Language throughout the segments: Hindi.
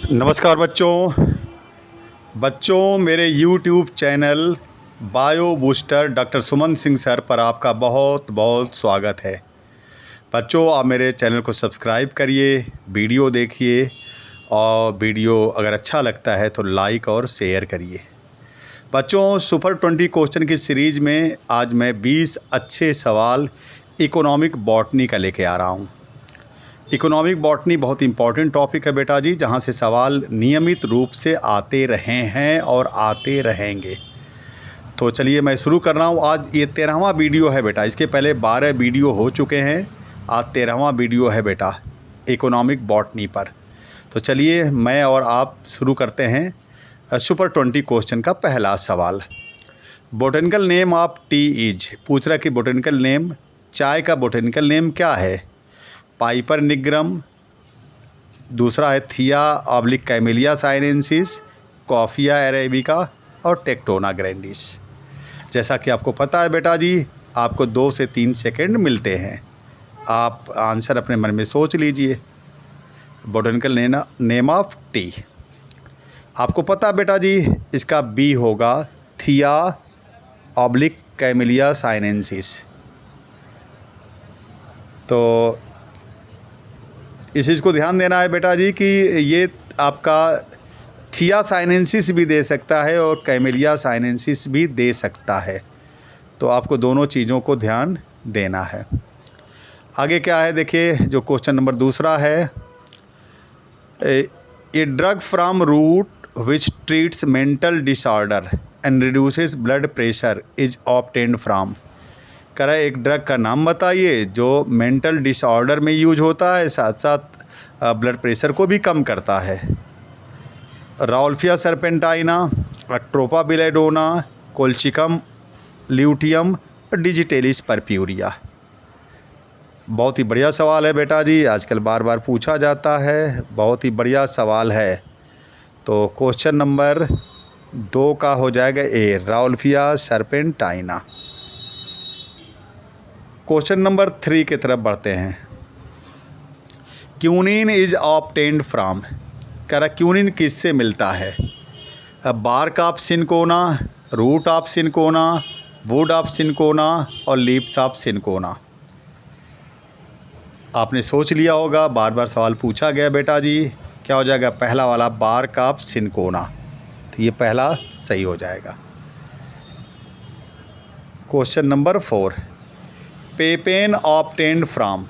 नमस्कार बच्चों मेरे YouTube channel bio booster doctor Suman Singh sir पर आपका बहुत बहुत स्वागत है। बच्चों आप मेरे चैनल को सब्सक्राइब करिए, वीडियो देखिए और वीडियो अगर अच्छा लगता है तो लाइक और शेयर करिए। बच्चों सुपर 20 क्वेश्चन की सीरीज़ में आज मैं 20 अच्छे सवाल इकोनॉमिक बॉटनी का लेके आ रहा हूँ। इकोनॉमिक बॉटनी बहुत इंपॉर्टेंट टॉपिक है बेटा जी, जहाँ से सवाल नियमित रूप से आते रहे हैं और आते रहेंगे। तो चलिए मैं शुरू कर रहा हूँ। आज ये 13वां वीडियो है बेटा, इसके पहले 12 वीडियो हो चुके हैं, आज 13वां वीडियो है बेटा इकोनॉमिक बॉटनी पर। तो चलिए मैं और आप शुरू करते हैं सुपर 20 क्वेश्चन का पहला सवाल। Botanical name of T is, पूछ रहा कि बोटेनिकल नेम, चाय का बोटेनिकल नेम क्या है? पाइपर निग्रम, दूसरा है थिया oblique camellia sinensis, coffea arabica और टेक्टोना ग्रैंडिस। जैसा कि आपको पता है बेटा जी, आपको 2 से 3 सेकंड मिलते हैं, आप आंसर अपने मन में सोच लीजिए। बोटेनिकल नेम ऑफ टी आपको पता है बेटा जी, इसका बी होगा थिया ऑब्लिक कैमेलिया साइनेंसिस। तो इस चीज़ को ध्यान देना है बेटा जी कि ये आपका थिया साइनेंसिस भी दे सकता है और कैमेलिया साइनेंसिस भी दे सकता है, तो आपको दोनों चीज़ों को ध्यान देना है। आगे क्या है देखिए, जो क्वेश्चन नंबर दूसरा है, a drug from root which treats mental disorder and reduces blood pressure is obtained from. कह रहा है एक ड्रग का नाम बताइए जो मेंटल डिसऑर्डर में यूज होता है, साथ साथ ब्लड प्रेशर को भी कम करता है। Rauvolfia serpentina, Atropa belladonna, Colchicum luteum, Digitalis purpurea. बहुत ही बढ़िया सवाल है बेटा जी, आजकल बार बार पूछा जाता है, बहुत ही बढ़िया सवाल है। तो क्वेश्चन नंबर 2 का हो जाएगा ए, राउल्फिया सर्पेंटाइना। क्वेश्चन नंबर 3 की तरफ बढ़ते हैं। क्यूनिन इज ऑब्टेन्ड फ्रॉम, कह रहा क्यूनिन किससे मिलता है? Bark of cinchona, root of cinchona, wood of cinchona और लीव्स ऑफ सिनकोना। आपने सोच लिया होगा, बार बार सवाल पूछा गया बेटा जी, क्या हो जाएगा? पहला वाला बार्क ऑफ सिनकोना, तो ये पहला सही हो जाएगा। Question number 4, पेपेन obtained from.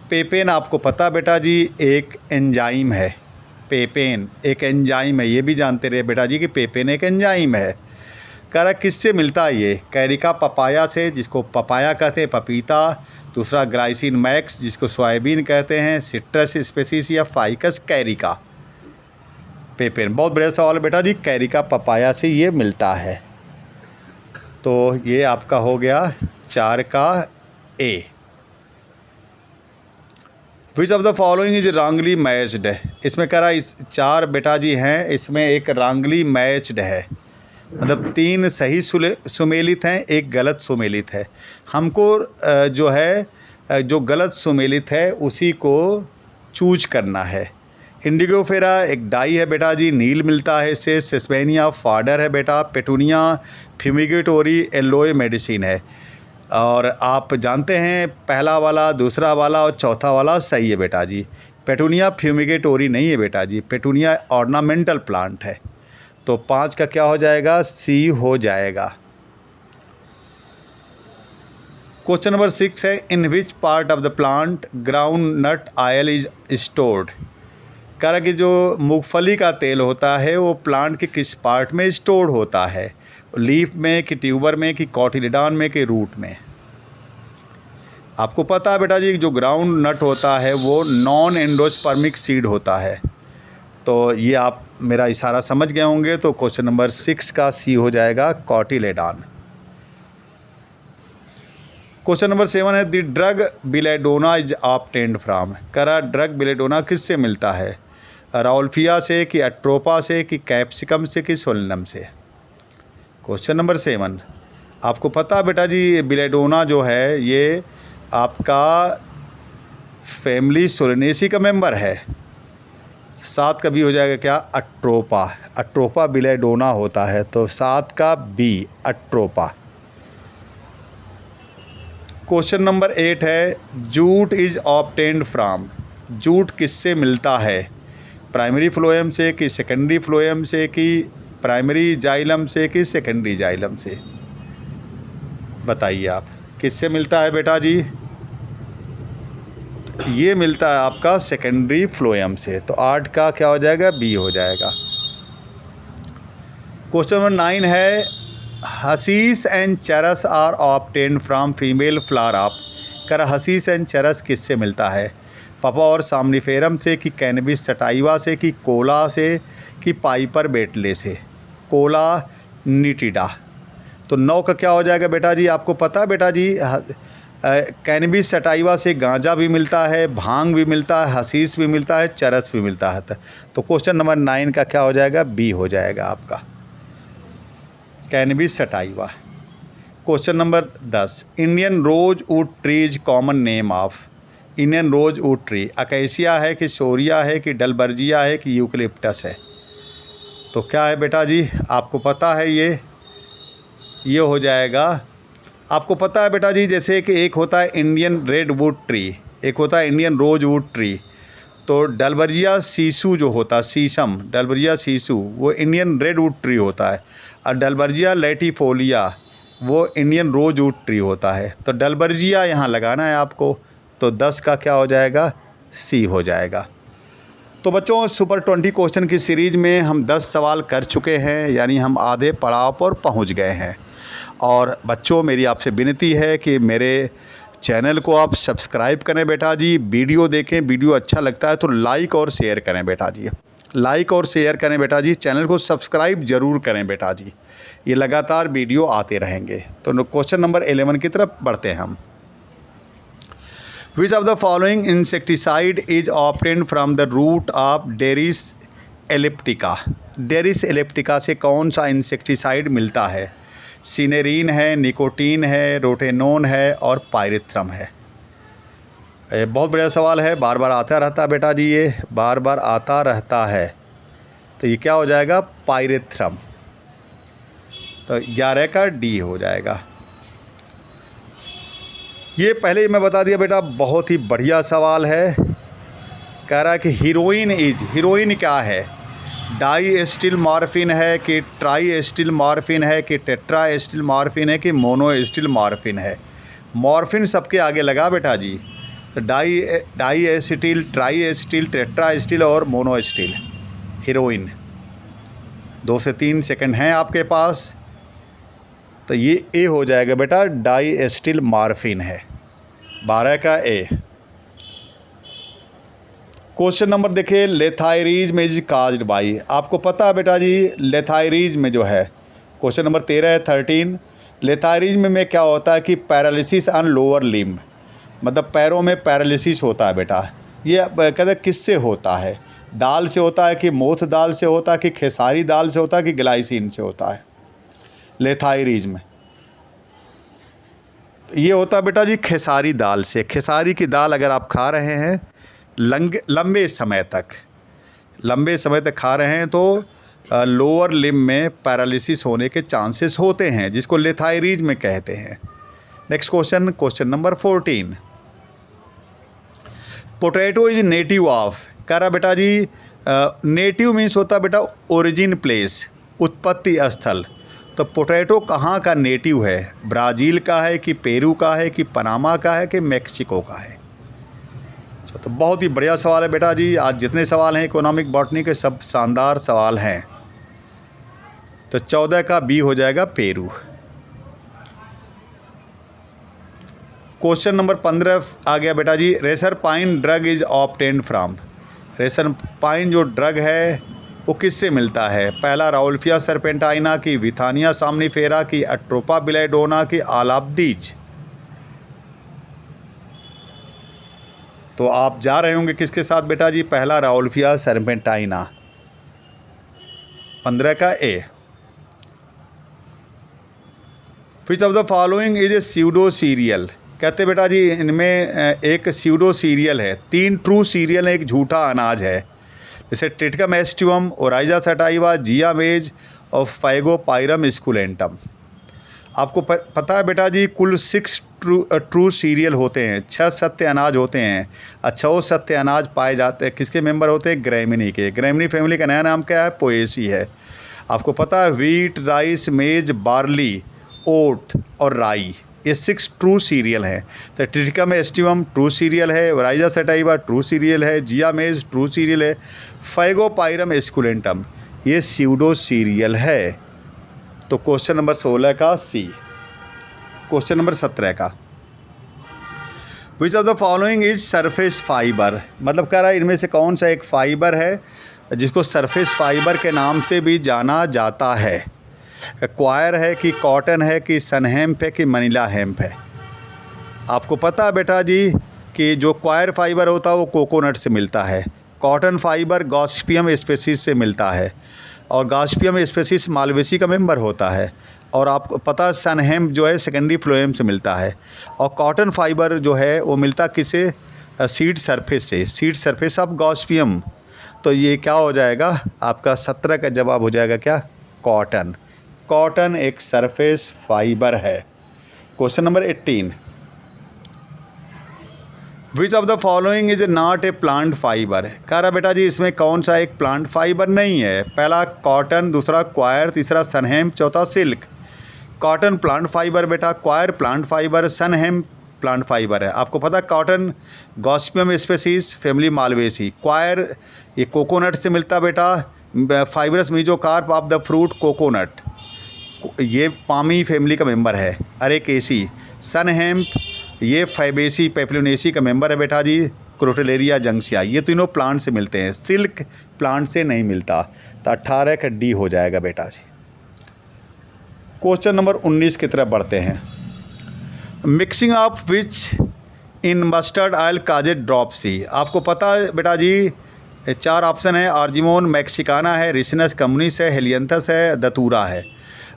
पेपेन आपको पता बेटा जी एक एंजाइम है, पेपेन एक एंजाइम है, ये भी जानते रहे बेटा जी कि पेपेन एक एंजाइम है। कह रहा किससे मिलता है ये? कैरिका पपाया से, जिसको पपाया कहते हैं पपीता, दूसरा ग्लाइसिन मैक्स जिसको सोयाबीन कहते हैं, सिट्रस स्पेसीज या फाइकस कैरिका। पेपेन बहुत बढ़िया सवाल है बेटा जी, कैरिका पपाया से ये मिलता है। तो ये आपका हो गया 4 का A. Which of the following is wrongly matched, इसमें कह रहा इस 4 बेटा जी हैं, इसमें एक रॉन्गली मैच्ड है, मतलब 3 सही सुमेलित हैं, एक गलत सुमेलित है। हमको जो है जो गलत सुमेलित है उसी को चूज करना है। इंडिगोफेरा एक डाई है बेटा जी, नील मिलता है इससे। सेस्पेनिया फाडर है बेटा। पेटूनिया फ्यूमिगेटोरी एलोए मेडिसिन है। और आप जानते हैं पहला वाला, दूसरा वाला और चौथा वाला सही है बेटा जी। पेटूनिया फ्यूमिगेटोरी नहीं है बेटा जी, पेटूनिया ऑर्नामेंटल प्लांट है। तो 5 का क्या हो जाएगा? सी हो जाएगा। क्वेश्चन नंबर 6 है, in which part of the plant groundnut oil is stored. कह रहा कि जो मूंगफली का तेल होता है वो प्लांट के किस पार्ट में स्टोर होता है? लीफ में कि ट्यूबर में कि कॉटिलिडॉन में कि रूट में? आपको पता है बेटा जी जो ग्राउंड नट होता है वो नॉन एंडोस्पर्मिक सीड होता है। तो ये आप मेरा इशारा समझ गए होंगे। तो क्वेश्चन नंबर 6 का सी हो जाएगा कॉटिलेडॉन। क्वेश्चन नंबर 7 है, the drug belladonna is obtained from. कह रहा ड्रग बिलेडोना किससे मिलता है? राउल्फिया से कि अट्रोपा से कि कैप्सिकम से कि सोलिनम से? क्वेश्चन नंबर 7 आपको पता बेटा जी बिलेडोना जो है ये आपका फैमिली सोलिनेसी का मेंबर है। 7 का बी हो जाएगा क्या, अट्रोपा। अट्रोपा बिलेडोना होता है, तो 7 का बी अट्रोपा। क्वेश्चन नंबर 8 है, jute is obtained from. Jute किससे मिलता है, प्राइमरी फ्लोएम से कि सेकेंडरी फ्लोएम से कि प्राइमरी जाइलम से कि सेकेंडरी जाइलम से, बताइए आप किससे मिलता है बेटा जी। ये मिलता है आपका सेकेंडरी फ्लोएम से, तो 8 का क्या हो जाएगा, बी हो जाएगा। क्वेश्चन नंबर 9 है, hashish and charas are obtained from female flower of. कर हसीस एंड चरस किससे मिलता है, पपा और सामनीफेरम से कि कैनबिस सटाइवा से कि कोला से कि पाइपर बेटले से, कोला निटिडा। तो 9 का क्या हो जाएगा बेटा जी, आपको पता है बेटा जी, कैनबिस सटाइवा से गांजा भी मिलता है, भांग भी मिलता है, हसीस भी मिलता है, चरस भी मिलता है। तो क्वेश्चन नंबर 9 का क्या हो जाएगा, बी हो जाएगा आपका, cannabis sativa. Question number 10, Indian rosewood tree is common name of. Indian rosewood tree acacia है कि शोरिया है कि डलबर्जिया है कि यूकलिप्टस है। तो क्या है बेटा जी, आपको पता है ये हो जाएगा, आपको पता है बेटा जी, जैसे कि एक होता है इंडियन रेड वुड ट्री, एक होता है इंडियन रोज वुड ट्री। तो डलबर्जिया सीसू जो होता है, सीसम डलबर्जिया सीसू, वो इंडियन रेड वुड ट्री होता है, और डलबर्जिया लैटिफोलिया वो इंडियन रोज वुड ट्री होता है। तो डलबर्जिया यहाँ लगाना है आपको, तो 10 का क्या हो जाएगा, सी हो जाएगा। तो बच्चों, सुपर 20 क्वेश्चन की सीरीज़ में हम 10 सवाल कर चुके हैं, यानी हम आधे पड़ाव पर पहुंच गए हैं। और बच्चों, मेरी आपसे विनती है कि मेरे चैनल को आप सब्सक्राइब करें बेटा जी, वीडियो देखें, वीडियो अच्छा लगता है तो लाइक और शेयर करें बेटा जी, लाइक और शेयर करें बेटा जी, चैनल को सब्सक्राइब ज़रूर करें बेटा जी, ये लगातार वीडियो आते रहेंगे। तो क्वेश्चन नंबर 11 की तरफ बढ़ते हैं हम। Which of the following insecticide is obtained from the root of Deris elliptica? Deris elliptica से कौन सा इंसेक्टिसाइड मिलता है, सिनेरीन है, निकोटीन है, रोटेनोन है और पायरिथ्रम है। ये बहुत बढ़िया सवाल है, बार बार आता रहता है बेटा जी, ये बार बार आता रहता है। तो ये क्या हो जाएगा, पायरिथ्रम। तो 11 का डी हो जाएगा। ये पहले ही मैं बता दिया बेटा, बहुत ही बढ़िया सवाल है। कह रहा है कि हीरोइन क्या है, डाई एस्टिल मॉर्फिन है कि ट्राई एस्टिल मॉर्फिन है कि टेट्रा एस्टिल मॉर्फिन है कि मोनो एस्टिल मॉर्फिन है। मॉर्फिन सबके आगे लगा बेटा जी, तो di acetyl, tri acetyl, tetra acetyl और मोनो एस्टिल हीरोइन। 2 से 3 सेकंड हैं आपके पास, तो ये ए हो जाएगा बेटा, डाई एस्टिल मॉर्फिन है। 12 का ए। क्वेश्चन नंबर देखिए, लेथायरिज्म इज काज्ड बाई। आपको पता है बेटा जी, लेथायरिज्म में जो है, क्वेश्चन नंबर 13 है 13, लेथायरिज्म में क्या होता है कि पैरालिसिस ऑन लोअर लिम्ब, मतलब पैरों में पैरालिसिस होता है बेटा। ये कहते हैं किससे होता है, दाल से होता है कि मोथ दाल से होता है कि खेसारी दाल से होता है कि ग्लाइसिन से होता है। लेथायरिज्म ये होता है बेटा जी खेसारी दाल से। खेसारी की दाल अगर आप खा रहे हैं लंबे समय तक खा रहे हैं, तो लोअर लिम्ब में पैरालिसिस होने के चांसेस होते हैं, जिसको लेथायरिज्म कहते हैं। Next question, question number 14, potato is native of. कह रहा बेटा जी, नेटिव मीन्स होता है बेटा ओरिजिन प्लेस, उत्पत्ति स्थल। तो पोटैटो कहाँ का नेटिव है, ब्राज़ील का है कि पेरू का है कि पनामा का है कि मेक्सिको का है। तो बहुत ही बढ़िया सवाल है बेटा जी। आज जितने सवाल हैं इकोनॉमिक बॉटनी के, सब शानदार सवाल हैं। तो 14 का बी हो जाएगा, पेरू। क्वेश्चन नंबर 15 आ गया बेटा जी, reserpine drug is obtained from. Reserpine जो ड्रग है वो किससे मिलता है, पहला राउल्फिया सरपेंटाइना की, विथानिया सामनीफेरा की, अट्रोपा बिलेडोना की, आलाब्दीज। तो आप जा रहे होंगे किसके साथ बेटा जी, पहला राउल्फिया सरपेंटाइना। 15 का A. Which of the following is a pseudo cereal. कहते बेटा जी, इनमें एक स्यूडो सीरियल है, 3 ट्रू सीरियल है, एक झूठा अनाज है। जैसे ट्रिटिकम एस्टिवम, ओराइजा सटाइवा, जियामेज और फाइगोपाइरम स्कुलेंटम। आपको पता है बेटा जी कुल 6 ट्रू सीरियल होते हैं, 6 सत्य अनाज होते हैं। 6 सत्य अनाज पाए जाते हैं किसके मेंबर होते हैं? ग्रैमिनी के। ग्रैमिनी फैमिली का नया नाम क्या है? पोएसी है। आपको पता है व्हीट, राइस, मेज, बार्ली, ओट और राई, ये 6 ट्रू सीरियल हैं। तो ट्रिटिकम एस्टिवम ट्रू सीरियल है, ओराइजा सटाइवा ट्रू सीरियल है, जियामेज ट्रू सीरियल है, फाइगोपाइरम स्कुलेंटम ये स्यूडो सीरियल है। तो क्वेश्चन नंबर 16 का सी। क्वेश्चन नंबर 17 का, विच of the following is surface fibre, मतलब कह रहा है इनमें से कौन सा एक फाइबर है जिसको सरफेस फाइबर के नाम से भी जाना जाता है? क्वायर है कि कॉटन है कि सनहेम्प है कि मनीला हेम्प है? आपको पता है बेटा जी कि जो क्वायर फाइबर होता है वो कोकोनट से मिलता है, कॉटन फाइबर गॉसिपियम स्पेसीज से मिलता है और गॉसिपियम स्पेसीज मालवेसी का मेंबर होता है। और आपको पता है सनहेम्प जो है सेकेंडरी फ्लोएम से मिलता है और कॉटन फाइबर जो है वो मिलता किससे? सीड सरफेस से, सीड सरफेस ऑफ गॉसिपियम। तो ये क्या हो जाएगा आपका 17 का जवाब हो जाएगा क्या? कॉटन। कॉटन एक सरफेस फाइबर है। Question number 18, which of the following is not a plant fibre, कह रहा बेटा जी इसमें कौन सा एक प्लांट फाइबर नहीं है? पहला कॉटन, दूसरा क्वायर, तीसरा सनहेम्प, चौथा सिल्क। कॉटन प्लांट फाइबर बेटा, coir plant fibre, sunhemp plant fibre है। आपको पता cotton gossypium species family malvaceae, coir ये कोकोनट से मिलता बेटा, fibrous mesocarp of the fruit coconut ये पामी फैमिली का मेंबर है, अरेकेसी। सनहेम्प ये फैबेसी पेप्लोनेसी का मेंबर है बेटा जी, क्रोटेलेरिया जंक्शिया। ये तीनों प्लांट से मिलते हैं, सिल्क प्लांट से नहीं मिलता। तो 18 का डी हो जाएगा बेटा जी। क्वेश्चन नंबर 19 की तरफ बढ़ते हैं। Mixing of which in mustard oil causes dropsy, आपको पता है बेटा जी 4 ऑप्शन है, आर्जिमोन मैक्सिकाना है, रिसिनस कम्युनिस है, हेलियंथस है, दतूरा है।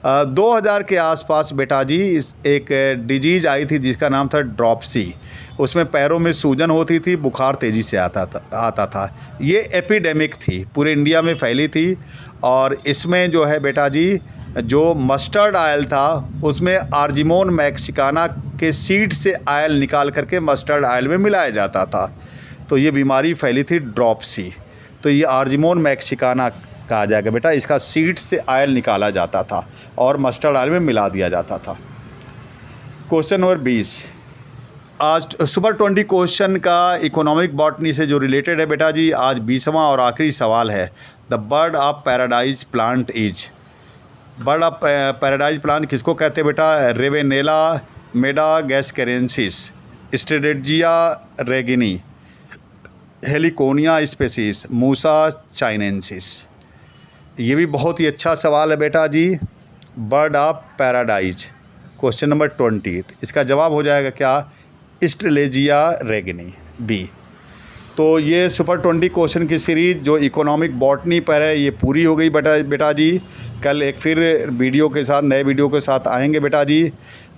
2000 के आसपास बेटा जी इस एक डिजीज़ आई थी जिसका नाम था ड्रॉपसी। उसमें पैरों में सूजन होती थी, बुखार तेज़ी से आता था। ये एपिडेमिक थी, पूरे इंडिया में फैली थी और इसमें जो है बेटा जी जो मस्टर्ड ऑयल था उसमें आर्जिमोन मैक्सिकाना के सीड से ऑयल निकाल करके मस्टर्ड ऑयल में मिलाया जाता था। तो ये बीमारी फैली थी ड्रॉपसी। तो ये आर्जिमोन मैक्सिकाना कहा जाएगा बेटा, इसका सीड से ऑयल निकाला जाता था और मस्टर्ड ऑयल में मिला दिया जाता था। क्वेश्चन नंबर 20, आज सुपर 20 क्वेश्चन का इकोनॉमिक बॉटनी से जो रिलेटेड है बेटा जी, आज 20वां और आखिरी सवाल है। The bird of paradise plant is, bird of paradise plant किसको कहते हैं बेटा? Ravenala madagascariensis, Strelitzia reginae, Heliconia species, Musa chinensis. ये भी बहुत ही अच्छा सवाल है बेटा जी। Bird of paradise question number 20, इसका जवाब हो जाएगा क्या? Strelitzia reginae, B. तो ये सुपर 20 क्वेश्चन की सीरीज़ जो इकोनॉमिक बॉटनी पर है ये पूरी हो गई बेटा जी। कल एक फिर वीडियो के साथ, नए वीडियो के साथ आएंगे बेटा जी।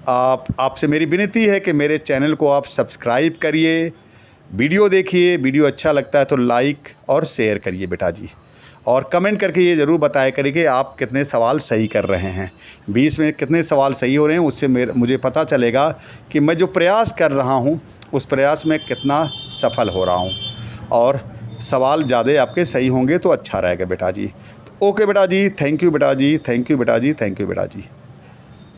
आपसे मेरी विनती है कि मेरे चैनल को आप सब्सक्राइब करिए, वीडियो देखिए, वीडियो अच्छा लगता है तो लाइक और शेयर करिए बेटा जी, और कमेंट करके ये ज़रूर बताया करिए कि आप कितने सवाल सही कर रहे हैं, 20 में कितने सवाल सही हो रहे हैं। उससे मुझे पता चलेगा कि मैं जो प्रयास कर रहा हूँ उस प्रयास में कितना सफल हो रहा हूँ, और सवाल ज़्यादा आपके सही होंगे तो अच्छा रहेगा बेटा जी। तो ओके बेटा जी, थैंक यू बेटा जी, थैंक यू बेटा जी, थैंक यू बेटा जी।